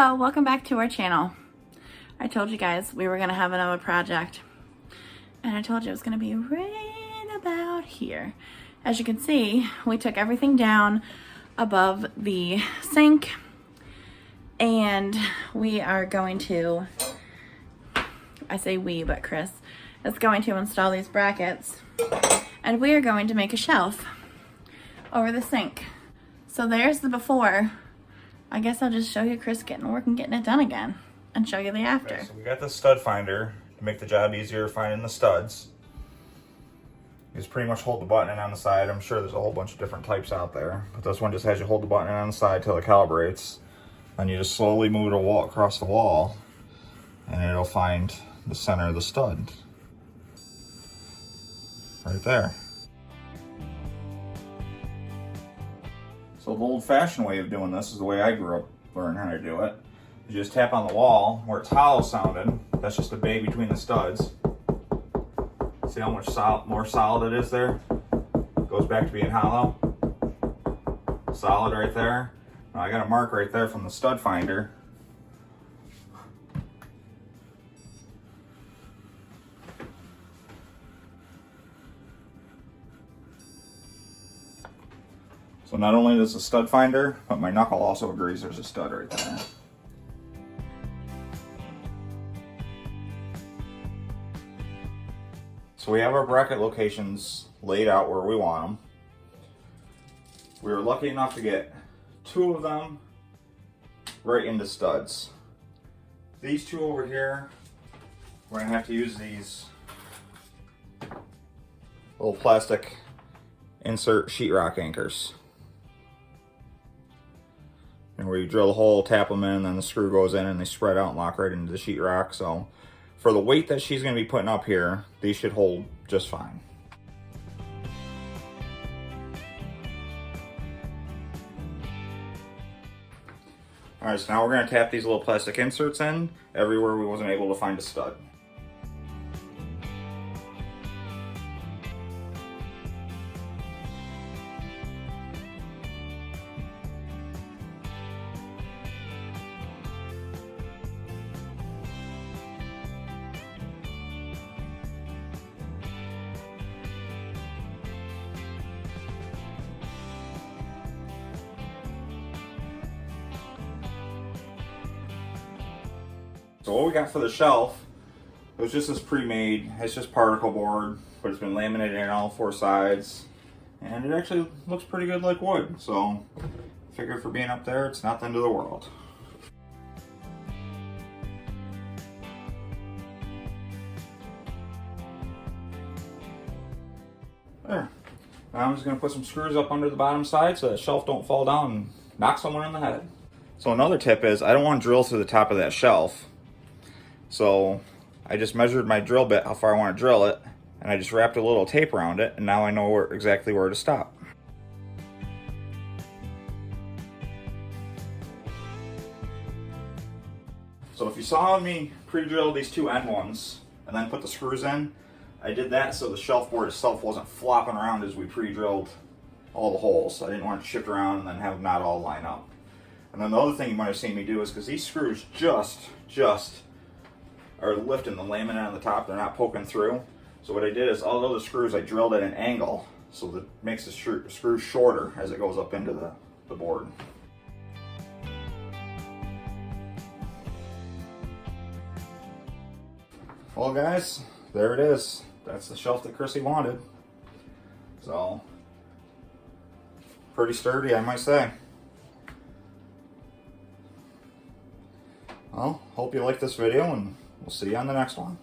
Hello, welcome back to our channel. I told you guys we were gonna have another project, and I told you it was gonna be right about here. As you can see, we took everything down above the sink, and we are going to, I say we, but Chris is going to install these brackets, and we are going to make a shelf over the sink. So there's the before. I guess I'll just show you Chris getting to work and getting it done again, and show you the after. Okay, so we got the stud finder to make the job easier finding the studs. You just pretty much hold the button in on the side. I'm sure there's a whole bunch of different types out there, but this one just has you hold the button in on the side till it calibrates. Then you just slowly move it across the wall, and it'll find the center of the stud. Right there. So the old-fashioned way of doing this is the way I grew up learning how to do it. You just tap on the wall where it's hollow sounded. That's just a bay between the studs. See how much more solid it is there? Goes back to being hollow. Solid right there. Now I got a mark right there from the stud finder. So not only does the stud finder, but my knuckle also agrees there's a stud right there. So we have our bracket locations laid out where we want them. We were lucky enough to get 2 of them right into studs. These 2 over here, we're gonna have to use these little plastic insert sheetrock anchors. And where you drill the hole, tap them in, then the screw goes in and they spread out and lock right into the sheetrock. So for the weight that she's going to be putting up here, these should hold just fine. Alright, so now we're going to tap these little plastic inserts in everywhere we wasn't able to find a stud. So what we got for the shelf, it was just this pre-made, it's just particle board, but it's been laminated on all 4 sides. And it actually looks pretty good like wood, so I figured for being up there, it's not the end of the world. There. Now I'm just going to put some screws up under the bottom side so that shelf don't fall down and knock someone in the head. So another tip is, I don't want to drill through the top of that shelf. So I just measured my drill bit, how far I want to drill it, and I just wrapped a little tape around it, and now I know exactly where to stop. So if you saw me pre-drill these 2 end ones and then put the screws in, I did that so the shelf board itself wasn't flopping around as we pre-drilled all the holes. I didn't want it to shift around and then have them not all line up. And then the other thing you might have seen me do is, because these screws just are lifting the laminate on the top, they're not poking through. So what I did is, all the screws I drilled at an angle, so that makes the screw shorter as it goes up into the board. Well guys, there it is. That's the shelf that Chrissy wanted. So, pretty sturdy, I might say. Well, hope you like this video, and we'll see you on the next one.